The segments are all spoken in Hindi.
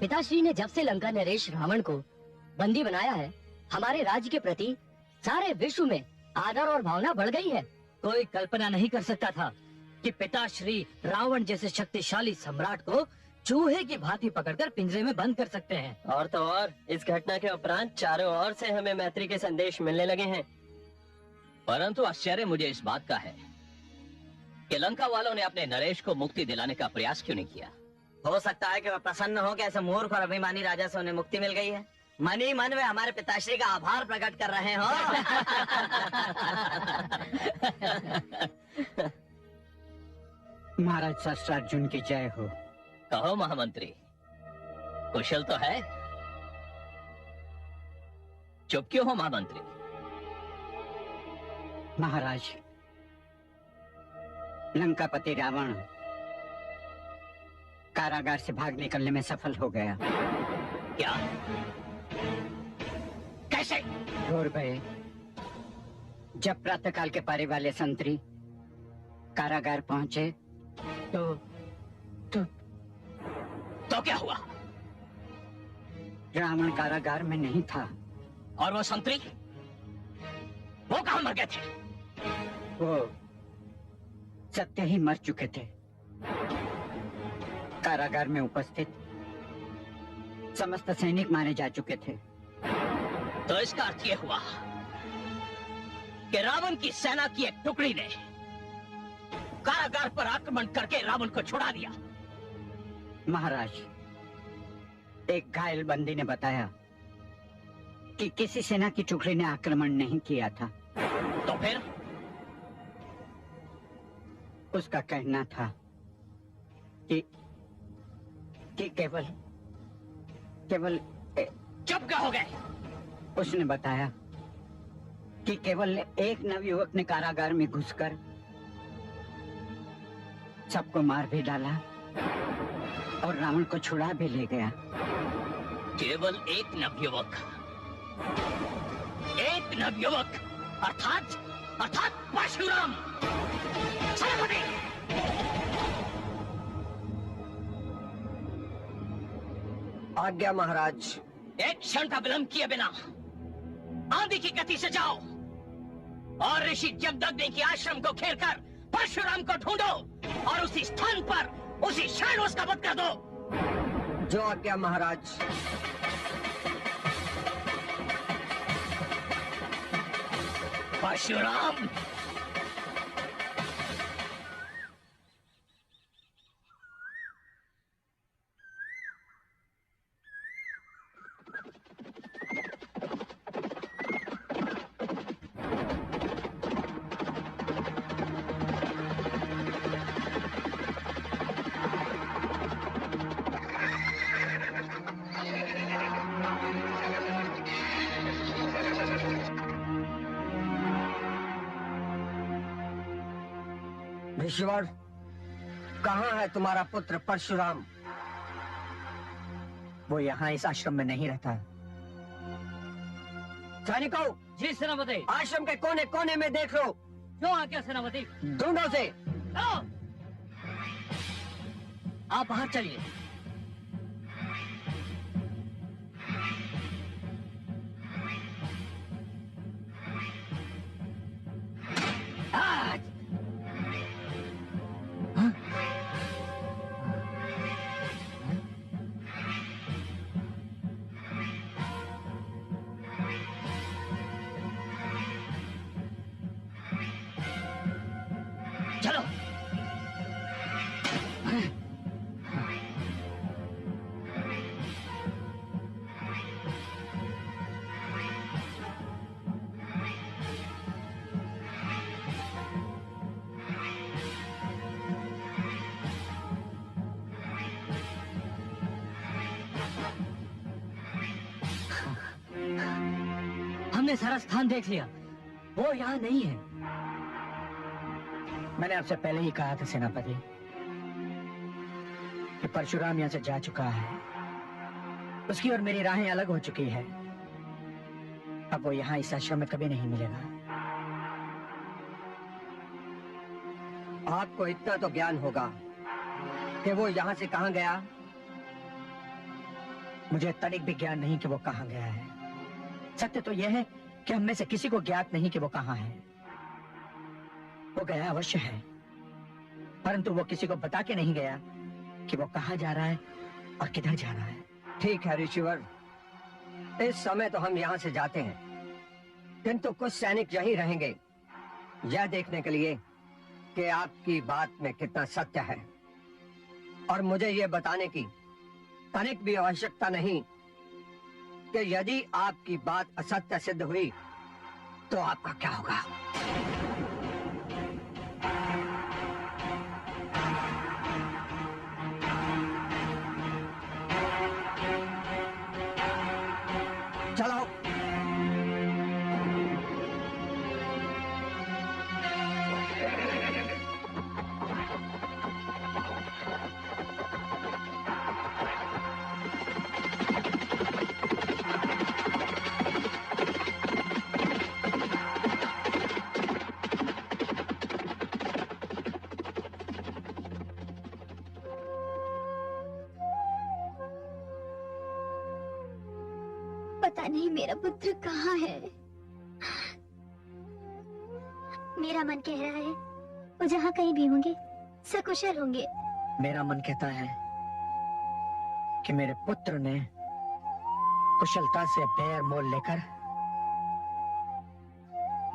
पिताश्री ने जब से लंका नरेश रावण को बंदी बनाया है, हमारे राज्य के प्रति सारे विश्व में आदर और भावना बढ़ गई है। कोई कल्पना नहीं कर सकता था कि पिताश्री रावण जैसे शक्तिशाली सम्राट को चूहे की भांति पकड़कर पिंजरे में बंद कर सकते हैं। और तो और इस घटना के उपरांत चारों ओर से हमें मैत्री के संदेश मिलने लगे हैं। परंतु आश्चर्य मुझे इस बात का है कि लंका वालों ने अपने नरेश को मुक्ति दिलाने का प्रयास क्यों नहीं किया। हो सकता है कि वह प्रसन्न हो कि ऐसे मूर्ख और अभिमानी राजा से उन्हें मुक्ति मिल गई है। मन ही मन वे हमारे पिताश्री का आभार प्रकट कर रहे हो। महाराज सहस्त्रार्जुन की जय हो। कहो महामंत्री, कुशल तो है? चुप क्यों हो महामंत्री? महाराज, लंकापति रावण कारागार से भाग निकलने में सफल हो गया। क्या? कैसे? घोर भय। जब प्रातःकाल के पारी वाले संतरी कारागार पहुंचे तो क्या हुआ? रावण कारागार में नहीं था। और वो संतरी, वो कहां मर गए थे? वो सत्य ही मर चुके थे। कारागार में उपस्थित समस्त सैनिक मारे जा चुके थे। तो इसका अर्थ यह हुआ कि रावण की सेना की एक टुकड़ी ने कारागार पर आक्रमण करके रावण को छुड़ा दिया। महाराज, एक घायल बंदी ने बताया कि किसी सेना की टुकड़ी ने आक्रमण नहीं किया था। तो फिर? उसका कहना था कि केवल चुप क्या हो गए? उसने बताया कि केवल एक नवयुवक ने कारागार में घुसकर सबको मार भी डाला और रावण को छुड़ा भी ले गया। केवल एक नवयुवक? एक नवयुवक अर्थात परशुराम। सेनापति! आज्ञा महाराज। एक क्षण का विलंब किए बिना आंधी की गति से जाओ और ऋषि जमदग्नि के आश्रम को घेरकर परशुराम को ढूंढो और उसी स्थान पर उसी क्षण उसका वध कर दो। जो आज्ञा महाराज। परशुराम! ईश्वर, कहाँ है तुम्हारा पुत्र परशुराम? वो यहाँ इस आश्रम में नहीं रहता। सैनिकों, जी सेनापति। आश्रम के कोने कोने में देख लो। जो आज्ञा सेनापति। ढूंढो से। आप बाहर चलिए। हमने सारा स्थान देख लिया, वो यहाँ नहीं है। मैंने आपसे पहले ही कहा था सेनापति कि परशुराम यहाँ से जा चुका है। उसकी और मेरी राहें अलग हो चुकी है। अब वो यहाँ इस आश्रम में कभी नहीं मिलेगा। आपको इतना तो ज्ञान होगा कि वो यहाँ से कहाँ गया। मुझे तनिक भी ज्ञान नहीं कि वो कहाँ गया है। सत्य तो यह है कि हम में से किसी को ज्ञात नहीं कि वो कहाँ है। वो गया अवश्य है, परंतु वो किसी को बता के नहीं गया कि वो कहाँ जा रहा है और किधर जा रहा है। ठीक है ऋषिवर, इस समय तो हम यहाँ से जाते हैं, किंतु कुछ सैनिक यहीं रहेंगे यह देखने के लिए कि आपकी बात में कितना सत्य है, और मुझे ये बताने की तनिक भी आवश्यकता नहीं कि यदि आपकी बात असत्य सिद्ध हुई तो आपका क्या होगा। चलो। पता नहीं मेरा पुत्र कहाँ है। मेरा मन कह रहा है वो जहाँ कहीं भी होंगे सकुशल होंगे। मेरा मन कहता है कि मेरे पुत्र ने कुशलता से पैर मोल लेकर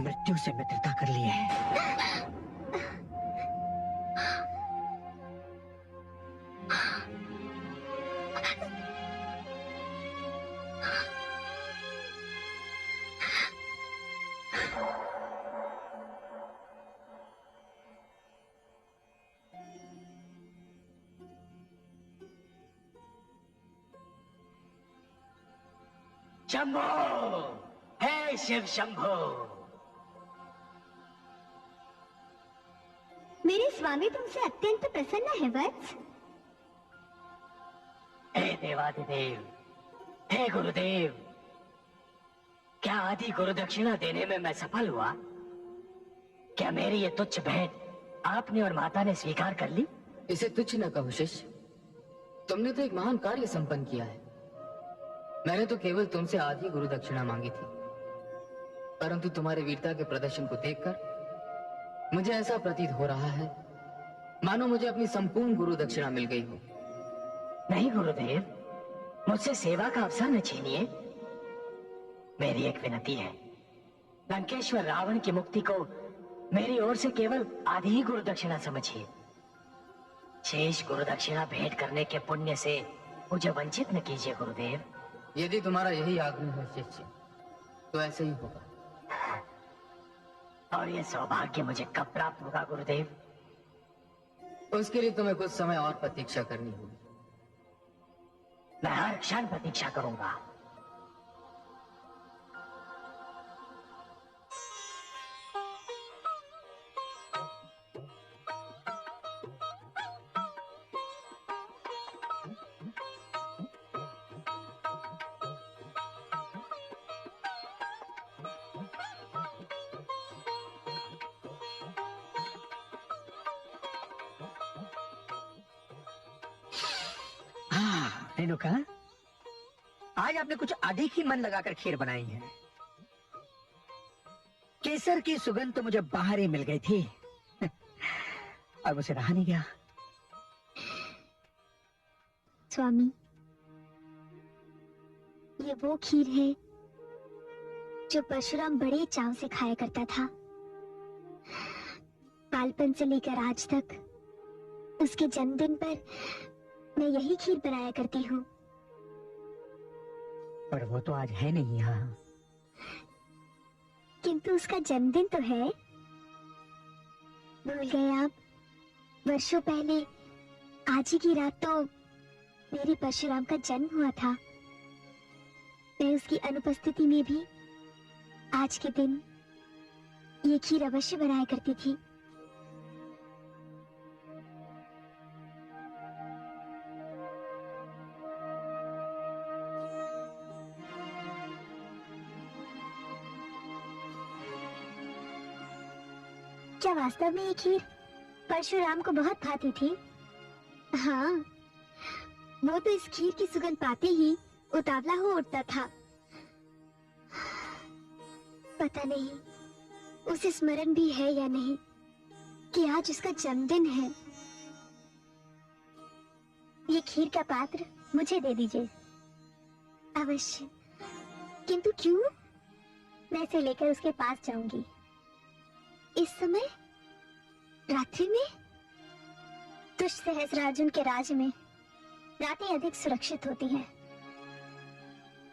मृत्यु से मित्रता कर ली है। शंभो, हे शिव शंभो। मेरे स्वामी तुमसे अत्यंत प्रसन्न है वत्स। हे देवाधिदेव, हे गुरुदेव, क्या आदि गुरु दक्षिणा देने में मैं सफल हुआ? क्या मेरी ये तुच्छ भेंट आपने और माता ने स्वीकार कर ली? इसे तुच्छ न कहो शिष्य, तुमने तो एक महान कार्य संपन्न किया है। मैंने तो केवल तुमसे आधी गुरु दक्षिणा मांगी थी, परंतु तुम्हारे वीरता के प्रदर्शन को देखकर मुझे ऐसा प्रतीत हो रहा है मानो मुझे अपनी संपूर्ण गुरु दक्षिणा मिल गई हो। नहीं गुरुदेव, मुझसे सेवा का अवसर न छीनिए। मेरी एक विनती है, लंकेश्वर रावण की मुक्ति को मेरी ओर से केवल आधी ही गुरु दक्षिणा समझिए। शेष गुरु दक्षिणा भेंट करने के पुण्य से मुझे वंचित न कीजिए गुरुदेव। यदि तुम्हारा यही आग्रह है शिष्य, तो ऐसे ही होगा। और ये सौभाग्य मुझे कब प्राप्त होगा गुरुदेव? उसके लिए तुम्हें कुछ समय और प्रतीक्षा करनी होगी। मैं हर क्षण प्रतीक्षा करूंगा। रेणुका, आज आपने कुछ अधिक ही मन लगाकर खीर बनाई है। केसर की सुगंध तो मुझे बाहर ही मिल गई थी और मुझे रहा नहीं गया। स्वामी, ये वो खीर है जो परशुराम बड़े चाव से खाया करता था। बालपन से लेकर आज तक उसके जन्मदिन पर मैं यही खीर बनाया करती हूँ। पर वो तो आज है नहीं यहाँ। किंतु उसका जन्मदिन तो है। भूल गए आप? वर्षों पहले आज ही की रात तो मेरे परशुराम का जन्म हुआ था। मैं उसकी अनुपस्थिति में भी आज के दिन ये खीर अवश्य बनाया करती थी। क्या वास्तव में ये खीर परशुराम को बहुत भाती थी? हाँ, वो तो इस खीर की सुगंध पाते ही उतावला हो उठता था। पता नहीं उसे स्मरण भी है या नहीं कि आज उसका जन्मदिन है। ये खीर का पात्र मुझे दे दीजिए। अवश्य। किंतु क्यों? मैं इसे लेकर उसके पास जाऊंगी। इस समय रात्रि में दुष्ट सहस्रार्जुन के राज में रातें अधिक सुरक्षित होती हैं।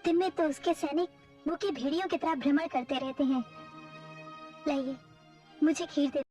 दिन में तो उसके सैनिक भूखे भेड़ियों की तरह भ्रमण करते रहते हैं। लाइए, मुझे खीर दे